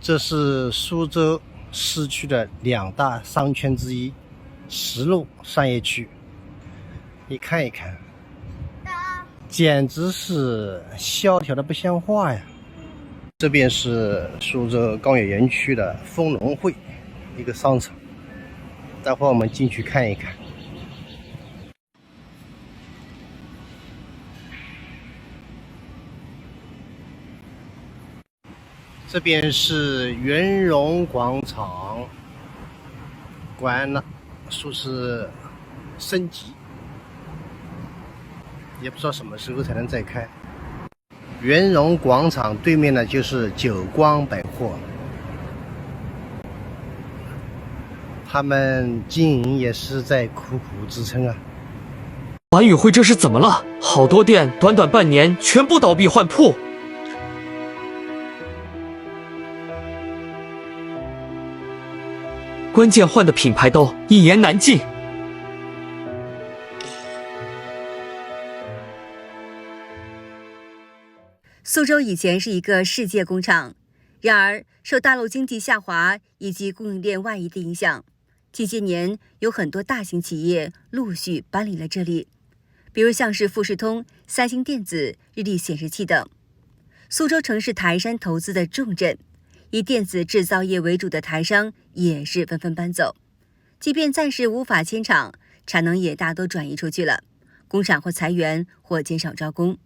这是苏州市区的2大商圈之一，石路商业区。你看一看，简直是萧条的不像话呀！这边是苏州工业园区的丰农汇一个商场，待会儿我们进去看一看。这边是圆融广场，关了，说是升级，也不知道什么时候才能再开。圆融广场对面呢就是久光百货，他们经营也是在苦苦支撑啊。管宇辉这是怎么了？好多店短短半年全部倒闭换铺。关键换的品牌都一言难尽。苏州以前是一个世界工厂，然而受大陆经济下滑以及供应链外移的影响，近些年有很多大型企业陆续搬离了这里，比如像是富士通、三星电子、日立显示器等。苏州城是台山投资的重镇，以电子制造业为主的台商也是纷纷搬走，即便暂时无法迁厂，产能也大多转移出去了，工厂或裁员或减少招工。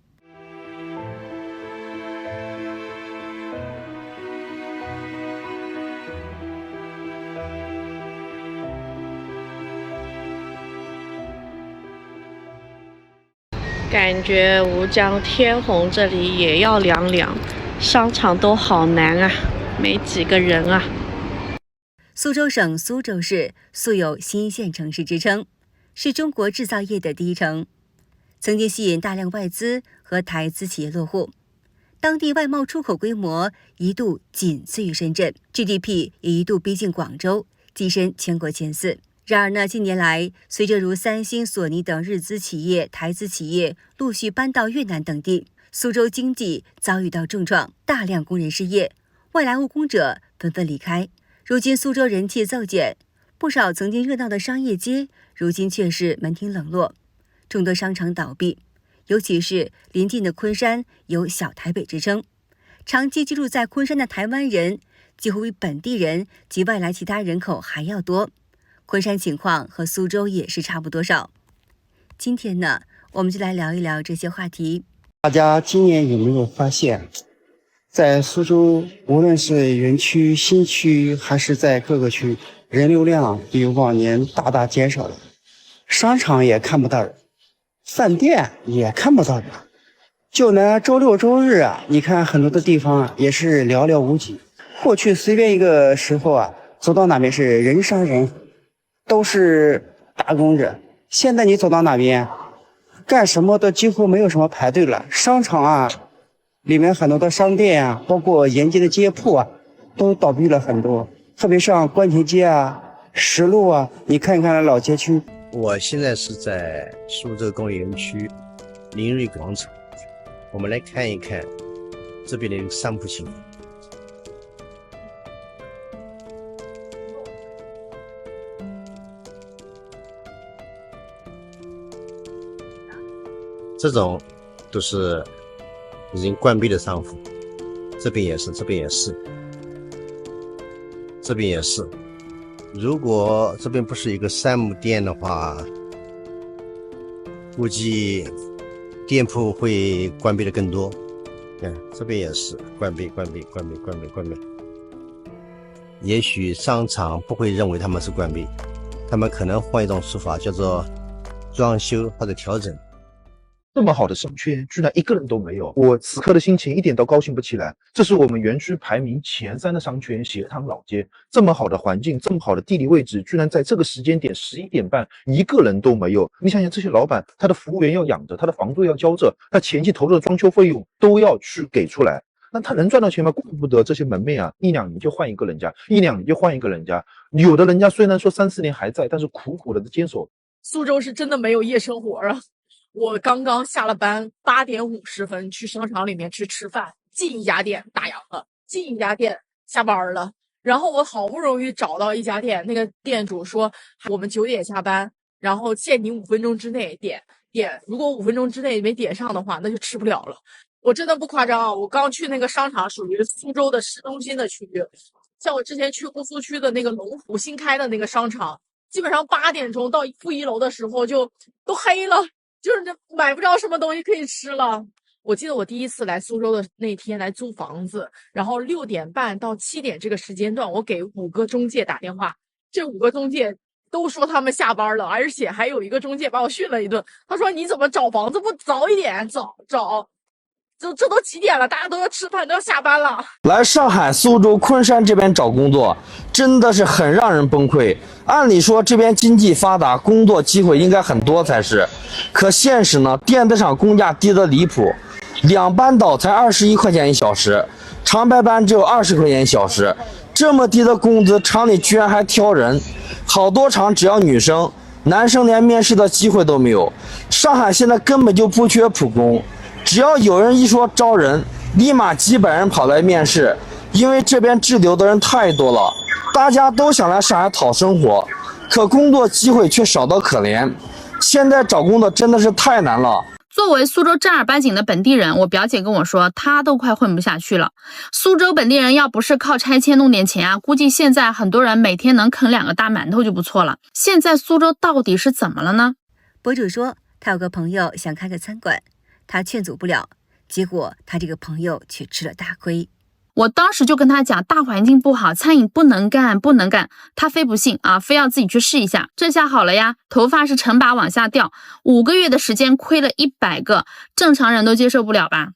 感觉吴江天虹这里也要凉凉，商场都好难啊，没几个人啊。苏州省苏州市素有新一线城市之称，是中国制造业的第一城，曾经吸引大量外资和台资企业落户，当地外贸出口规模一度仅次于深圳， GDP 也一度逼近广州，跻身全国前4。然而呢，近年来随着如三星、索尼等日资企业、台资企业陆续搬到越南等地，苏州经济遭遇到重创，大量工人失业，外来务工者纷纷离开。如今苏州人气骤减，不少曾经热闹的商业街，如今却是门庭冷落，众多商场倒闭，尤其是临近的昆山有小台北之称，长期居住在昆山的台湾人几乎比本地人及外来其他人口还要多。昆山情况和苏州也是差不多少。今天呢，我们就来聊一聊这些话题。大家今年有没有发现，在苏州，无论是园区、新区，还是在各个区，人流量比往年大大减少了，商场也看不到人，饭店也看不到人，就拿周六周日啊，你看很多的地方啊，也是寥寥无几。过去随便一个时候啊，走到哪边是人山人海，都是打工者。现在你走到哪边，干什么的几乎没有什么排队了。商场啊，里面很多的商店啊，包括沿街的街铺啊，都倒闭了很多。特别像关田街啊、石路啊，你看一看老街区。我现在是在苏州工业园区林瑞广场，我们来看一看这边的一个商铺情况。这种都是已经关闭的商铺，这边也是，这边也是，这边也是。如果这边不是一个山姆店的话，估计店铺会关闭的更多。看这边也是关闭。也许商场不会认为他们是关闭，他们可能换一种说法，叫做装修或者调整。这么好的商圈居然一个人都没有，我此刻的心情一点都高兴不起来。这是我们园区排名前3的商圈协汤老街，这么好的环境，这么好的地理位置，居然在这个时间点11点半一个人都没有。你想想，这些老板他的服务员要养着，他的房租要交着，他前期投入的装修费用都要去给出来，那他能赚到钱吗？怪不得这些门面啊，一两年就换一个人家，一两年就换一个人家。有的人家虽然说3、4年还在，但是苦苦的坚守。苏州是真的没有夜生活啊！我刚刚下了班，8点50分去商场里面去吃饭，进一家店打烊了，进一家店下班了。然后我好不容易找到一家店，那个店主说我们9点下班，然后限你5分钟之内点，如果5分钟之内没点上的话，那就吃不了了。我真的不夸张啊！我刚去那个商场，属于苏州的市中心的区域，像我之前去姑苏区的那个龙湖新开的那个商场，基本上8点钟到负1楼的时候就都黑了，就是买不着什么东西可以吃了。我记得我第一次来苏州的那天来租房子，然后6点半到7点这个时间段，我给5个中介打电话，这5个中介都说他们下班了，而且还有一个中介把我训了一顿，他说你怎么找房子不早一点找？这都几点了，大家都要吃饭，都要下班了。来上海、苏州、昆山这边找工作，真的是很让人崩溃。按理说这边经济发达，工作机会应该很多才是，可现实呢，电子厂工价低得离谱，2班倒才21块钱1小时，长白班只有20块钱1小时，这么低的工资，厂里居然还挑人，好多厂只要女生，男生连面试的机会都没有。上海现在根本就不缺普工。只要有人一说招人，立马几百人跑来面试，因为这边滞留的人太多了，大家都想来上海讨生活，可工作机会却少得可怜。现在找工作真的是太难了。作为苏州正儿八经的本地人，我表姐跟我说，她都快混不下去了。苏州本地人要不是靠拆迁弄点钱啊，估计现在很多人每天能啃2个大馒头就不错了。现在苏州到底是怎么了呢？博主说，他有个朋友想开个餐馆，他劝阻不了，结果他这个朋友却吃了大亏。我当时就跟他讲，大环境不好，餐饮不能干。他非不信啊，非要自己去试一下。这下好了呀，头发是成把往下掉，5个月的时间亏了100个，正常人都接受不了吧？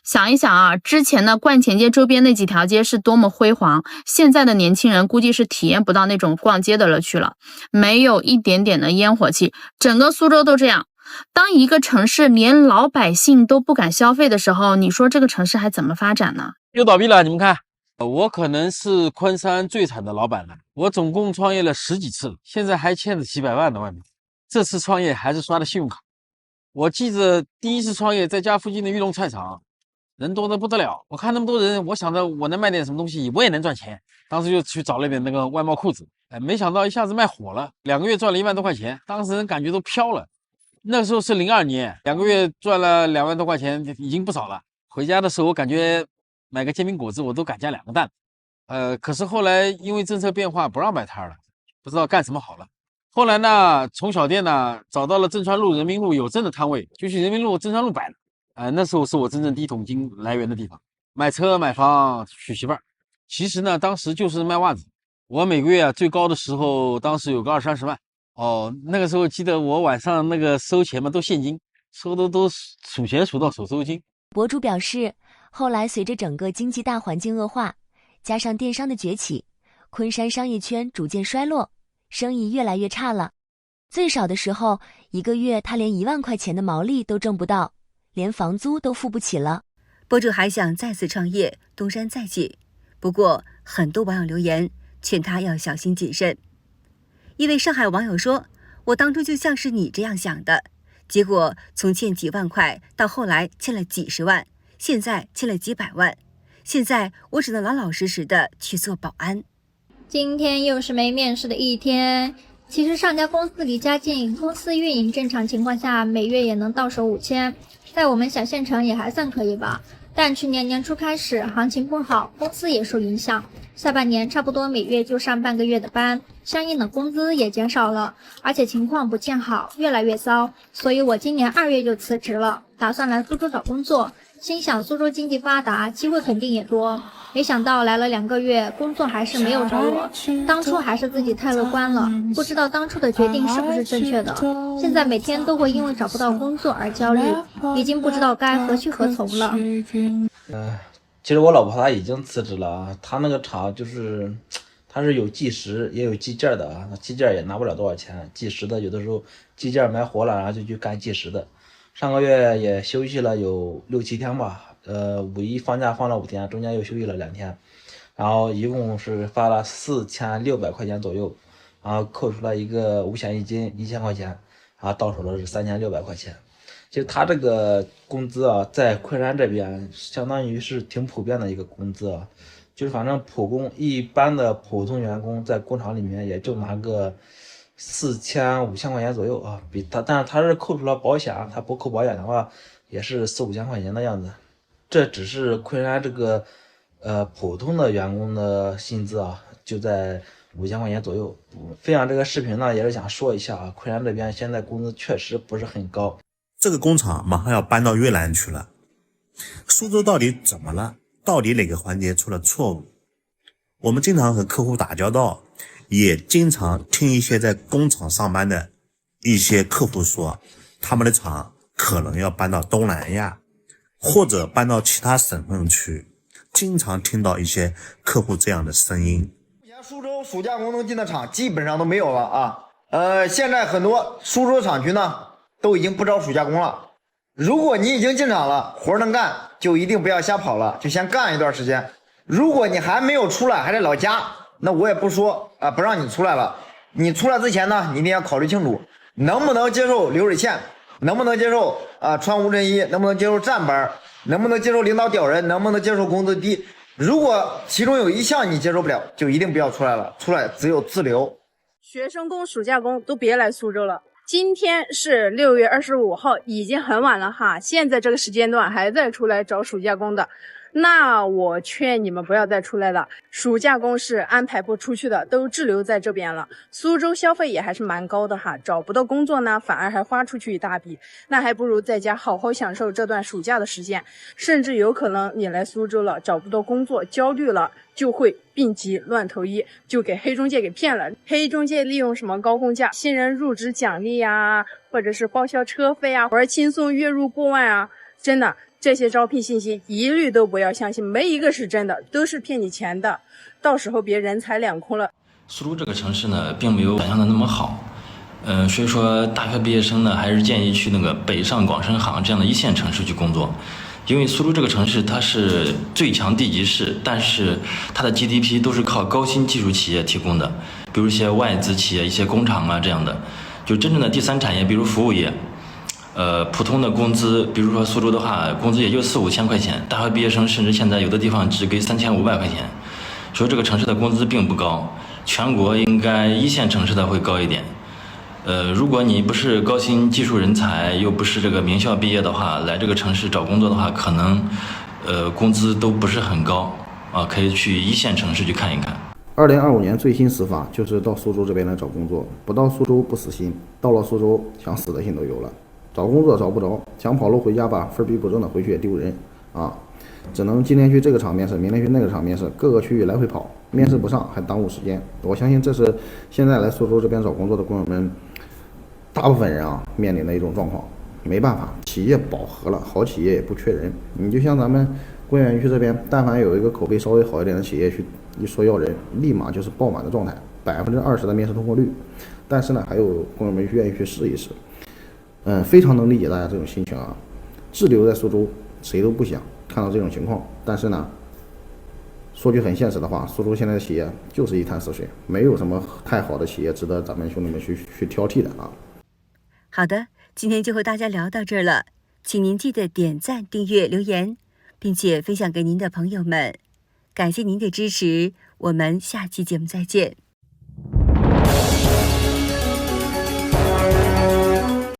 想一想啊，之前的冠前街周边那几条街是多么辉煌，现在的年轻人估计是体验不到那种逛街的乐趣了，没有一点点的烟火气，整个苏州都这样。当一个城市连老百姓都不敢消费的时候，你说这个城市还怎么发展呢？又倒闭了，你们看，我可能是昆山最惨的老板了。我总共创业了10几次了，现在还欠着几百万的外面。这次创业还是刷的信用卡。我记着第一次创业在家附近的玉龙菜场，人多得不得了。我看那么多人，我想着我能卖点什么东西，我也能赚钱。当时就去找了点那个外贸裤子，没想到一下子卖火了，2个月赚了1万多块钱，当时人感觉都飘了。那时候是02年，2个月赚了2万多块钱，已经不少了。回家的时候我感觉买个煎饼果子我都敢加2个蛋，可是后来因为政策变化不让摆摊了，不知道干什么好了。后来呢，从小店呢找到了正川路、人民路有证的摊位，就去人民路、正川路摆了。那时候是我真正第一桶金来源的地方，买车、买房、娶媳妇儿。其实呢，当时就是卖袜子，我每个月最高的时候，当时有个20-30万。那个时候记得我晚上那个收钱嘛，都现金，收的都数钱数到手抽筋。博主表示，后来随着整个经济大环境恶化，加上电商的崛起，昆山商业圈逐渐衰落，生意越来越差了。最少的时候，1个月他连1万块钱的毛利都挣不到，连房租都付不起了。博主还想再次创业，东山再起，不过很多网友留言劝他要小心谨慎。一位上海网友说，我当初就像是你这样想的，结果从欠几万块到后来欠了几十万，现在欠了几百万，现在我只能老老实实的去做保安。今天又是没面试的一天。其实上家公司离家近，公司运营正常情况下每月也能到手5000，在我们小县城也还算可以吧。但去年年初开始行情不好，公司也受影响，下半年差不多每月就上半个月的班，相应的工资也减少了，而且情况不见好，越来越糟。所以我今年2月就辞职了，打算来苏州找工作，心想苏州经济发达，机会肯定也多。没想到来了2个月，工作还是没有找我。当初还是自己太乐观了，不知道当初的决定是不是正确的。现在每天都会因为找不到工作而焦虑，已经不知道该何去何从了。其实我老婆她已经辞职了啊，她那个厂就是它是有计时也有计件的啊，那计件也拿不了多少钱，计时的有的时候计件买活了，然后就去干计时的。上个月也休息了有6-7天吧，五一放假放了5天，中间又休息了2天，然后一共是发了4600块钱左右，然后扣除了一个五险一金1000块钱，然后到手的是3600块钱。其实他这个工资啊，在昆山这边相当于是挺普遍的一个工资啊，就是反正普工一般的普通员工在工厂里面也就拿个4000、5000块钱左右啊，但是他是扣除了保险，他不扣保险的话也是4、5千块钱的样子。这只是昆山这个普通的员工的薪资啊，就在5000块钱左右。分享这个视频呢，也是想说一下啊，昆山这边现在工资确实不是很高。这个工厂马上要搬到越南去了，苏州到底怎么了？到底哪个环节出了错误？我们经常和客户打交道，也经常听一些在工厂上班的一些客户说，他们的厂可能要搬到东南亚，或者搬到其他省份去，经常听到一些客户这样的声音。目前苏州暑假工能进的厂基本上都没有了啊。现在很多苏州厂区呢都已经不招暑假工了。如果你已经进厂了，活能干，就一定不要瞎跑了，就先干一段时间。如果你还没有出来，还在老家，那我也不说不让你出来了。你出来之前呢，你一定要考虑清楚，能不能接受流水线，能不能接受穿无尘衣，能不能接受站班，能不能接受领导屌人，能不能接受工资低。如果其中有一项你接受不了，就一定不要出来了，出来只有自留。学生工、暑假工都别来苏州了。今天是6月25号，已经很晚了哈，现在这个时间段还在出来找暑假工的，那我劝你们不要再出来了。暑假工是安排不出去的，都滞留在这边了。苏州消费也还是蛮高的哈，找不到工作呢，反而还花出去一大笔，那还不如在家好好享受这段暑假的时间。甚至有可能你来苏州了，找不到工作，焦虑了，就会病急乱投医，就给黑中介给骗了。黑中介利用什么高工价、新人入职奖励呀，或者是报销车费啊，或者轻松月入过万啊，真的这些招聘信息一律都不要相信，没一个是真的，都是骗你钱的，到时候别人财两空了。苏州这个城市呢，并没有想象的那么好，所以说大学毕业生呢，还是建议去那个北上广深杭这样的一线城市去工作。因为苏州这个城市它是最强地级市，但是它的 GDP 都是靠高新技术企业提供的，比如一些外资企业、一些工厂啊这样的，就真正的第三产业，比如服务业，普通的工资，比如说苏州的话，工资也就4、5千块钱，大学毕业生甚至现在有的地方只给3500块钱，所以这个城市的工资并不高，全国应该一线城市的会高一点。如果你不是高新技术人才，又不是这个名校毕业的话，来这个城市找工作的话，可能工资都不是很高啊，可以去一线城市去看一看。2025年最新死法就是到苏州这边来找工作，不到苏州不死心，到了苏州想死的心都有了。找工作找不着，想跑路回家吧，分逼不正的回去也丢人啊，只能今天去这个厂面试，明天去那个厂面试，各个区域来回跑，面试不上还耽误时间。我相信这是现在来苏州这边找工作的工友们大部分人啊面临的一种状况。没办法，企业饱和了，好企业也不缺人。你就像咱们工业园区这边，但凡有一个口碑稍微好一点的企业去一说要人，立马就是爆满的状态，20%的面试通过率。但是呢，还有工友们愿意去试一试。非常能理解大家这种心情啊。滞留在苏州，谁都不想看到这种情况。但是呢，说句很现实的话，苏州现在的企业就是一潭死水，没有什么太好的企业值得咱们兄弟们去挑剔的啊。好的，今天就和大家聊到这儿了，请您记得点赞、订阅、留言，并且分享给您的朋友们。感谢您的支持，我们下期节目再见。